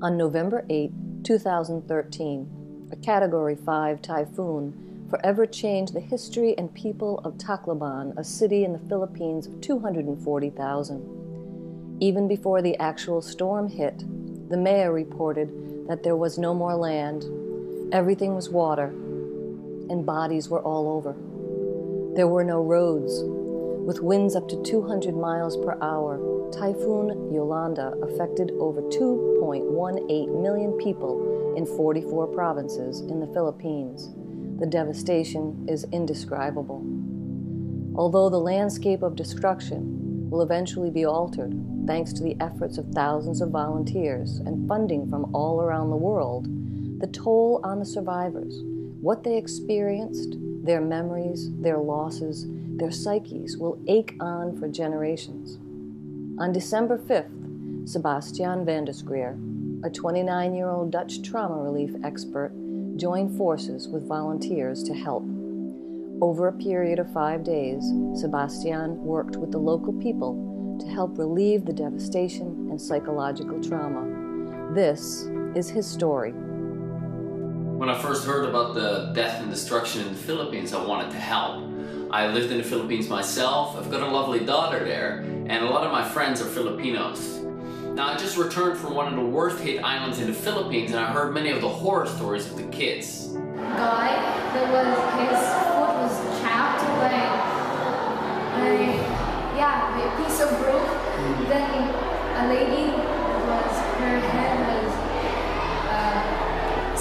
On November 8, 2013, a Category 5 typhoon forever changed the history and people of Tacloban, a city in the Philippines of 240,000. Even before the actual storm hit, the mayor reported that there was no more land, everything was water, and bodies were all over. There were no roads. With winds up to 200 miles per hour, Typhoon Yolanda affected over 2.18 million people in 44 provinces in the Philippines. The devastation is indescribable. Although the landscape of destruction will eventually be altered thanks to the efforts of thousands of volunteers and funding from all around the world, the toll on the survivors, what they experienced, their memories, their losses, their psyches will ache on for generations. On December 5th, Sebastian van der Skreer, a 29-year-old Dutch trauma relief expert, joined forces with volunteers to help. Over a period of 5 days, Sebastian worked with the local people to help relieve the devastation and psychological trauma. This is his story. When I first heard about the death and destruction in the Philippines, I wanted to help. I lived in the Philippines myself. I've got a lovely daughter there, and a lot of my friends are Filipinos. Now, I just returned from one of the worst hit islands in the Philippines, and I heard many of the horror stories of the kids. Guy, his foot was chapped by a piece of rope. Then a lady her head was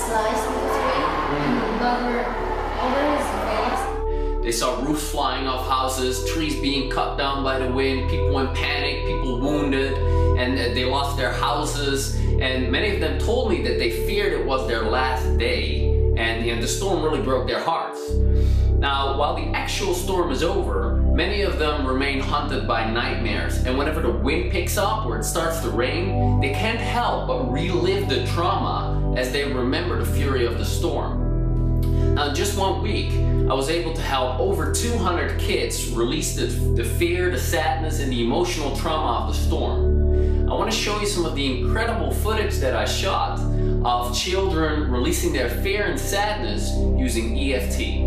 sliced into three, and blood were over his face. They saw roofs flying off houses, trees being cut down by the wind, people in panic, people wounded, and they lost their houses. And many of them told me that they feared it was their last day, and the storm really broke their hearts. Now, while the actual storm is over, many of them remain haunted by nightmares, and whenever the wind picks up or it starts to rain, they can't help but relive the trauma as they remember the fury of the storm. Now, in just 1 week, I was able to help over 200 kids release the fear, the sadness, and the emotional trauma of the storm. I want to show you some of the incredible footage that I shot of children releasing their fear and sadness using EFT.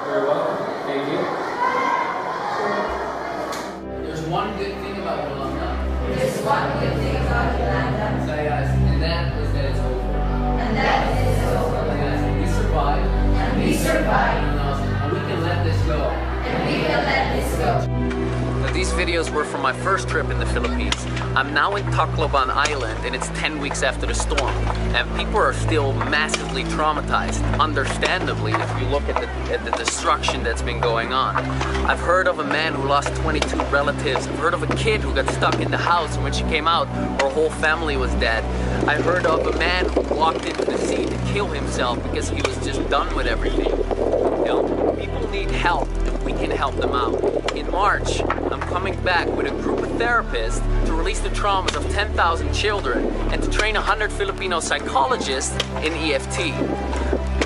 Very well. Thank you. There's one good thing about Yolanda. videos were from my first trip in the Philippines. I'm now in Tacloban Island and it's 10 weeks after the storm. And people are still massively traumatized, understandably, if you look at the destruction that's been going on. I've heard of a man who lost 22 relatives. I've heard of a kid who got stuck in the house and when she came out, her whole family was dead. I heard of a man who walked into the sea to kill himself because he was just done with everything. You know, people need help and we can help them out. In March, I'm coming back with a group of therapists to release the traumas of 10,000 children and to train 100 Filipino psychologists in EFT.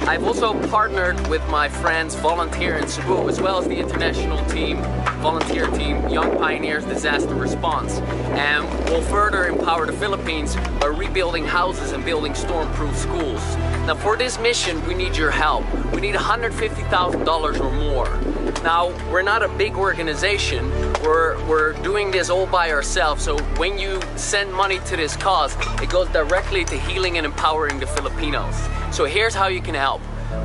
I've also partnered with my friends Volunteer in Cebu as well as the international team, volunteer team, Young Pioneers Disaster Response, and we'll further empower the Philippines by rebuilding houses and building storm-proof schools. Now for this mission, we need your help. We need $150,000 or more. Now, we're not a big organization, we're doing this all by ourselves, so when you send money to this cause, it goes directly to healing and empowering the Filipinos. So here's how you can help.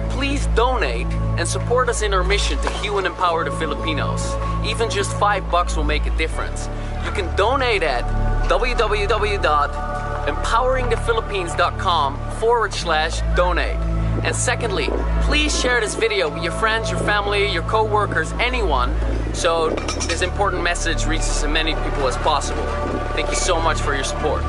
Please donate and support us in our mission to heal and empower the Filipinos. Even just $5 will make a difference. You can donate at www.empoweringthephilippines.com/donate. And secondly, please share this video with your friends, your family, your co-workers, anyone, so this important message reaches as many people as possible. Thank you so much for your support.